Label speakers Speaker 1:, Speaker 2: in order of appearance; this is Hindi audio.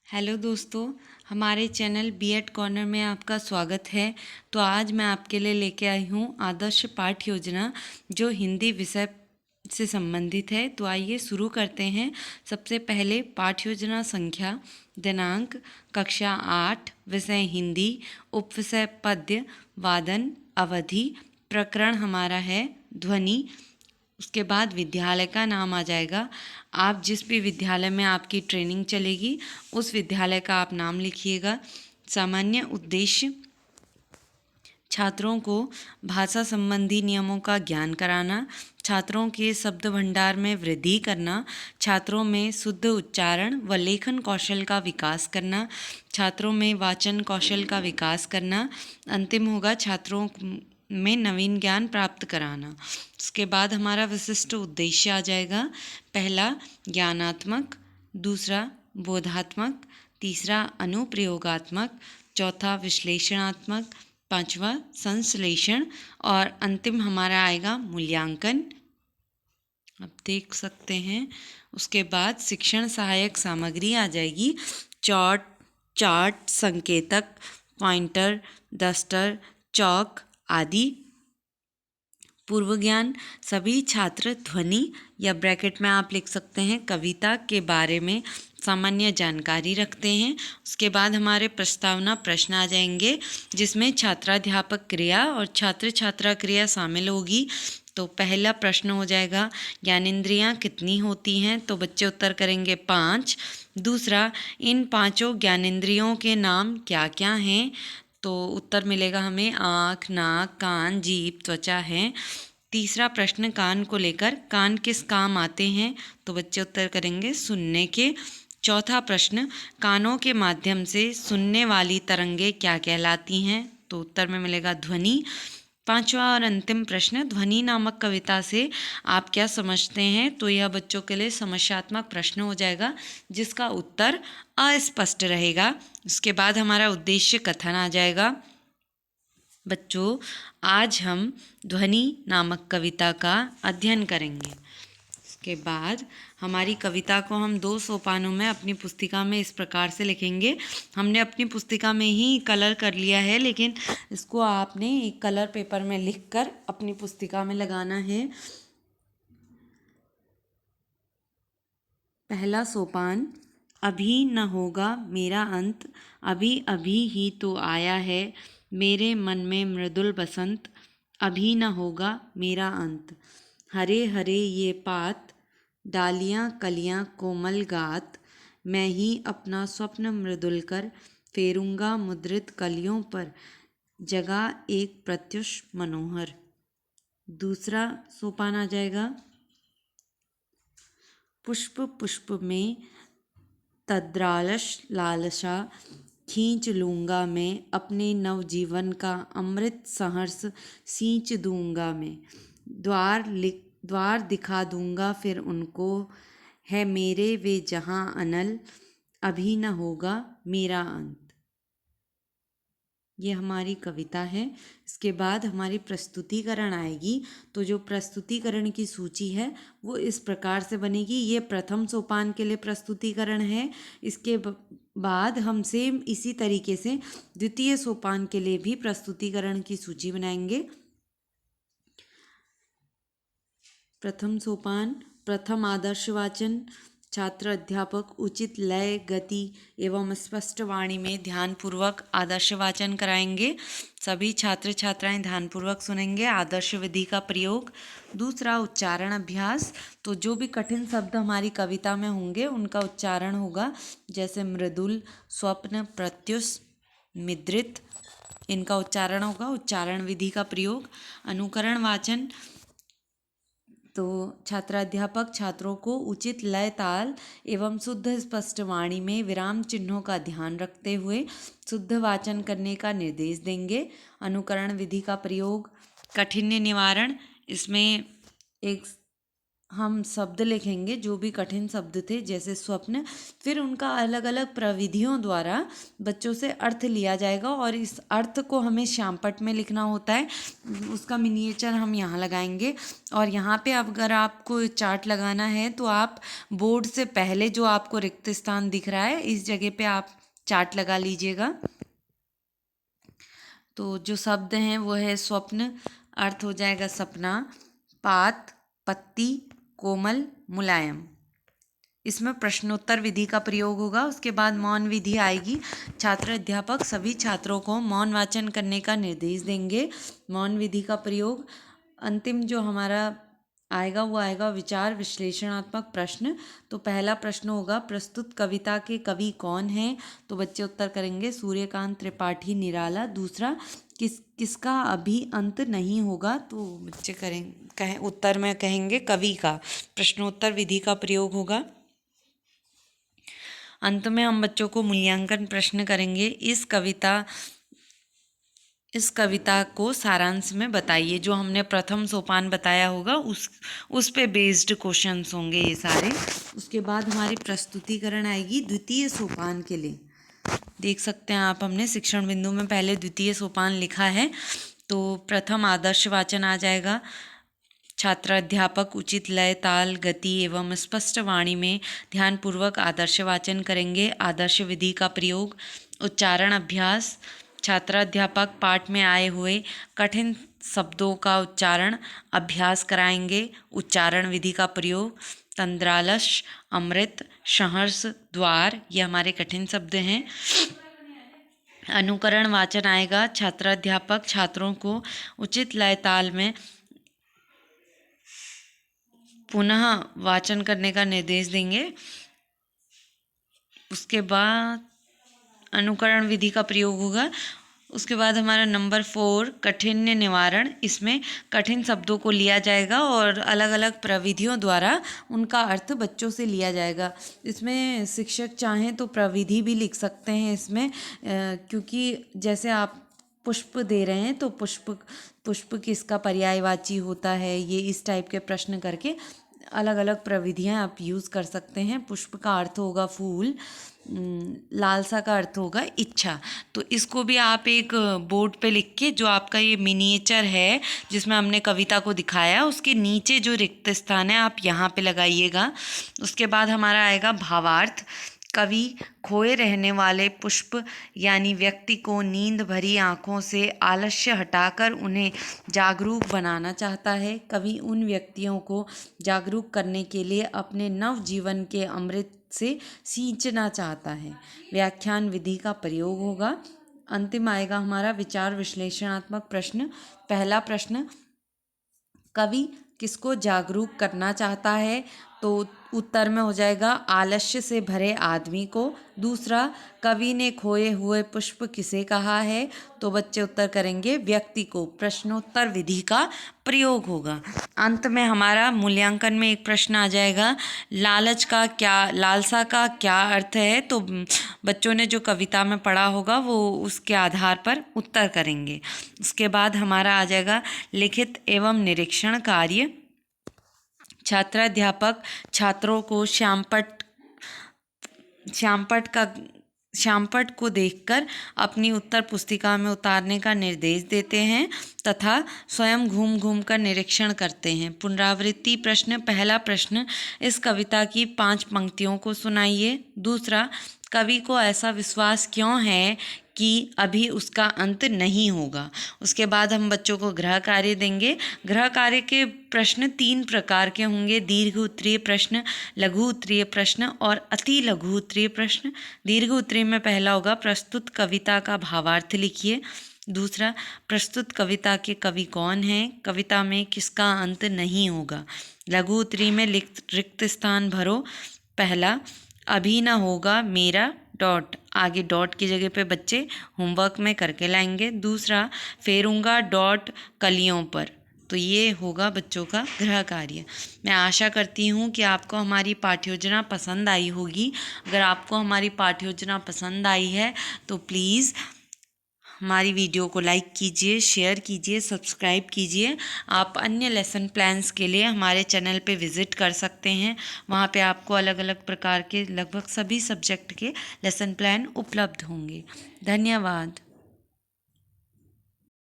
Speaker 1: हेलो दोस्तों, हमारे चैनल बीएड कॉर्नर में आपका स्वागत है। तो आज मैं आपके लिए लेके आई हूँ आदर्श पाठ्य योजना जो हिंदी विषय से संबंधित है। तो आइए शुरू करते हैं। सबसे पहले पाठ्य योजना संख्या, दिनांक, कक्षा 8, विषय हिंदी, उपविषय पद्य, वादन, अवधि, प्रकरण हमारा है ध्वनि। उसके बाद विद्यालय का नाम आ जाएगा। आप जिस भी विद्यालय में आपकी ट्रेनिंग चलेगी उस विद्यालय का आप नाम लिखिएगा। सामान्य उद्देश्य, छात्रों को भाषा संबंधी नियमों का ज्ञान कराना, छात्रों के शब्द भंडार में वृद्धि करना, छात्रों में शुद्ध उच्चारण व लेखन कौशल का विकास करना, छात्रों में वाचन कौशल का विकास करना। अंतिम होगा छात्रों में नवीन ज्ञान प्राप्त कराना। उसके बाद हमारा विशिष्ट उद्देश्य आ जाएगा। पहला ज्ञानात्मक, दूसरा बोधात्मक, तीसरा अनुप्रयोगात्मक, चौथा विश्लेषणात्मक, पांचवा संश्लेषण और अंतिम हमारा आएगा मूल्यांकन। आप देख सकते हैं। उसके बाद शिक्षण सहायक सामग्री आ जाएगी। चार्ट, संकेतक, पॉइंटर, डस्टर, चौक आदि। पूर्व ज्ञान, सभी छात्र ध्वनि या ब्रैकेट में आप लिख सकते हैं कविता के बारे में सामान्य जानकारी रखते हैं। उसके बाद हमारे प्रस्तावना प्रश्न आ जाएंगे जिसमें छात्राध्यापक क्रिया और छात्र छात्रा क्रिया शामिल होगी। तो पहला प्रश्न हो जाएगा, ज्ञानेंद्रियां कितनी होती हैं? तो बच्चे उत्तर करेंगे 5। दूसरा, इन पांचों ज्ञानेंद्रियों के नाम क्या क्या हैं? तो उत्तर मिलेगा हमें आँख, नाक, कान, जीभ, त्वचा है। तीसरा प्रश्न, कान को लेकर, कान किस काम आते हैं? तो बच्चे उत्तर करेंगे सुनने के। चौथा प्रश्न, कानों के माध्यम से सुनने वाली तरंगे क्या कहलाती हैं? तो उत्तर में मिलेगा ध्वनि। पांचवा और अंतिम प्रश्न, ध्वनि नामक कविता से आप क्या समझते हैं? तो यह बच्चों के लिए समस्यात्मक प्रश्न हो जाएगा जिसका उत्तर अस्पष्ट रहेगा। उसके बाद हमारा उद्देश्य कथन आ जाएगा। बच्चों, आज हम ध्वनि नामक कविता का अध्ययन करेंगे। उसके बाद हमारी कविता को हम 2 सोपानों में अपनी पुस्तिका में इस प्रकार से लिखेंगे। हमने अपनी पुस्तिका में ही कलर कर लिया है, लेकिन इसको आपने एक कलर पेपर में लिखकर अपनी पुस्तिका में लगाना है। पहला सोपान, अभी न होगा मेरा अंत, अभी अभी ही तो आया है मेरे मन में मृदुल बसंत, अभी न होगा मेरा अंत। हरे हरे ये पात, डालियाँ कलियाँ कोमल गात, मैं ही अपना स्वप्न मृदुल कर फेरूंगा मुद्रित कलियों पर, जगा एक प्रत्युष मनोहर। दूसरा सोपान आ जाएगा, पुष्प पुष्प में तद्रालश लालसा, खींच लूँगा मैं अपने नवजीवन का अमृत सहर्ष, सींच दूँगा मैं द्वार दिखा दूँगा फिर उनको, है मेरे वे जहाँ अनल, अभी न होगा मेरा अंत। ये हमारी कविता है। इसके बाद हमारी प्रस्तुतिकरण आएगी। तो जो प्रस्तुतिकरण की सूची है वो इस प्रकार से बनेगी। ये प्रथम सोपान के लिए प्रस्तुतिकरण है। इसके बाद हम सेम इसी तरीके से द्वितीय सोपान के लिए भी प्रस्तुतिकरण की सूची बनाएंगे। प्रथम सोपान, प्रथम आदर्श वाचन, छात्र अध्यापक उचित लय, गति एवं स्पष्ट वाणी में ध्यानपूर्वक आदर्श वाचन कराएंगे। सभी छात्र छात्राएं ध्यानपूर्वक सुनेंगे। आदर्श विधि का प्रयोग। दूसरा, उच्चारण अभ्यास। तो जो भी कठिन शब्द हमारी कविता में होंगे उनका उच्चारण होगा, जैसे मृदुल, स्वप्न, प्रत्युष, मिद्रित, इनका उच्चारण होगा। उच्चारण विधि का प्रयोग। अनुकरण वाचन। तो छात्राध्यापक छात्रों को उचित लय, ताल एवं शुद्ध स्पष्ट वाणी में विराम चिन्हों का ध्यान रखते हुए शुद्ध वाचन करने का निर्देश देंगे। अनुकरण विधि का प्रयोग। काठिन्य निवारण, इसमें एक हम शब्द लिखेंगे जो भी कठिन शब्द थे जैसे स्वप्न, फिर उनका अलग अलग प्रविधियों द्वारा बच्चों से अर्थ लिया जाएगा और इस अर्थ को हमें श्यामपट्ट में लिखना होता है। उसका मिनिएचर हम यहाँ लगाएंगे और यहाँ पे अगर आपको चार्ट लगाना है तो आप बोर्ड से पहले जो आपको रिक्त स्थान दिख रहा है इस जगह पे आप चार्ट लगा लीजिएगा। तो जो शब्द हैं वो है स्वप्न, अर्थ हो जाएगा सपना, पात, पत्ती, कोमल, मुलायम। इसमें प्रश्नोत्तर विधि का प्रयोग होगा। उसके बाद मौन विधि आएगी। छात्र अध्यापक सभी छात्रों को मौन वाचन करने का निर्देश देंगे। मौन विधि का प्रयोग। अंतिम जो हमारा आएगा वो आएगा विचार विश्लेषणात्मक प्रश्न। तो पहला प्रश्न होगा प्रस्तुत कविता के कवि कौन हैं? तो बच्चे उत्तर करेंगे सूर्यकांत त्रिपाठी निराला। दूसरा किसका अभी अंत नहीं होगा? तो बच्चे कहें उत्तर में कहेंगे कवि का। प्रश्नोत्तर विधि का प्रयोग होगा। अंत में हम बच्चों को मूल्यांकन प्रश्न करेंगे। इस कविता को सारांश में बताइए। जो हमने प्रथम सोपान बताया होगा उस पे बेस्ड क्वेश्चंस होंगे ये सारे। उसके बाद हमारी प्रस्तुतिकरण आएगी द्वितीय सोपान के लिए। देख सकते हैं आप, हमने शिक्षण बिंदु में पहले द्वितीय सोपान लिखा है। तो प्रथम आदर्श वाचन आ जाएगा। छात्र अध्यापक उचित लय, ताल, गति एवं स्पष्ट वाणी में ध्यानपूर्वक आदर्श वाचन करेंगे। आदर्श विधि का प्रयोग। उच्चारण अभ्यास। छात्र अध्यापक पाठ में आए हुए कठिन शब्दों का उच्चारण अभ्यास कराएंगे। उच्चारण विधि का प्रयोग। तंद्रालश, अमृत, सहर्ष, द्वार ये हमारे कठिन शब्द हैं। अनुकरण वाचन आएगा। छात्र अध्यापक छात्रों को उचित लय ताल में पुनः वाचन करने का निर्देश देंगे। उसके बाद अनुकरण विधि का प्रयोग होगा। उसके बाद हमारा नंबर 4 कठिन निवारण। इसमें कठिन शब्दों को लिया जाएगा और अलग अलग प्रविधियों द्वारा उनका अर्थ बच्चों से लिया जाएगा। इसमें शिक्षक चाहें तो प्रविधि भी लिख सकते हैं इसमें, क्योंकि जैसे आप पुष्प दे रहे हैं तो पुष्प किसका पर्यायवाची होता है, ये इस टाइप के प्रश्न करके अलग अलग प्रविधियां आप यूज़ कर सकते हैं। पुष्प का अर्थ होगा फूल, लालसा का अर्थ होगा इच्छा। तो इसको भी आप एक बोर्ड पे लिख के, जो आपका ये मिनिएचर है जिसमें हमने कविता को दिखाया, उसके नीचे जो रिक्त स्थान है आप यहाँ पे लगाइएगा। उसके बाद हमारा आएगा भावार्थ। कवि खोए रहने वाले पुष्प यानी व्यक्ति को नींद भरी आँखों से आलस्य हटाकर उन्हें जागरूक बनाना चाहता है। कवि उन व्यक्तियों को जागरूक करने के लिए अपने नव जीवन के अमृत से सींचना चाहता है। व्याख्यान विधि का प्रयोग होगा। अंतिम आएगा हमारा विचार विश्लेषणात्मक प्रश्न। पहला प्रश्न, कवि किसको जागरूक करना चाहता है? तो उत्तर में हो जाएगा आलस्य से भरे आदमी को। दूसरा, कवि ने खोए हुए पुष्प किसे कहा है? तो बच्चे उत्तर करेंगे व्यक्ति को। प्रश्नोत्तर विधि का प्रयोग होगा। अंत में हमारा मूल्यांकन में एक प्रश्न आ जाएगा, लालसा का क्या अर्थ है? तो बच्चों ने जो कविता में पढ़ा होगा वो उसके आधार पर उत्तर करेंगे। उसके बाद हमारा आ जाएगा लिखित एवं निरीक्षण कार्य। छात्राध्यापक छात्रों को श्यामपट्ट को देखकर अपनी उत्तर पुस्तिका में उतारने का निर्देश देते हैं तथा स्वयं घूम घूम कर निरीक्षण करते हैं। पुनरावृत्ति प्रश्न। पहला प्रश्न, इस कविता की 5 पंक्तियों को सुनाइए। दूसरा, कवि को ऐसा विश्वास क्यों है कि अभी उसका अंत नहीं होगा। उसके बाद हम बच्चों को गृह कार्य देंगे। गृह कार्य के प्रश्न 3 प्रकार के होंगे, दीर्घ उत्तरीय प्रश्न, लघु उत्तरीय प्रश्न और अति लघु उत्तरीय प्रश्न। दीर्घ उत्तरीय में पहला होगा प्रस्तुत कविता का भावार्थ लिखिए। दूसरा, प्रस्तुत कविता के कवि कौन हैं? कविता में किसका अंत नहीं होगा। लघु उत्तरीय में रिक्त स्थान भरो। पहला, अभी ना होगा मेरा डॉट, आगे डॉट की जगह पे बच्चे होमवर्क में करके लाएंगे। दूसरा, फेरूंगा डॉट कलियों पर। तो ये होगा बच्चों का गृह कार्य। मैं आशा करती हूँ कि आपको हमारी पाठ्योजना पसंद आई होगी। अगर आपको हमारी पाठ्योजना पसंद आई है तो प्लीज़ हमारी वीडियो को लाइक कीजिए, शेयर कीजिए, सब्सक्राइब कीजिए। आप अन्य लेसन प्लान्स के लिए हमारे चैनल पे विज़िट कर सकते हैं। वहाँ पे आपको अलग अलग प्रकार के लगभग सभी सब्जेक्ट के लेसन प्लान उपलब्ध होंगे। धन्यवाद।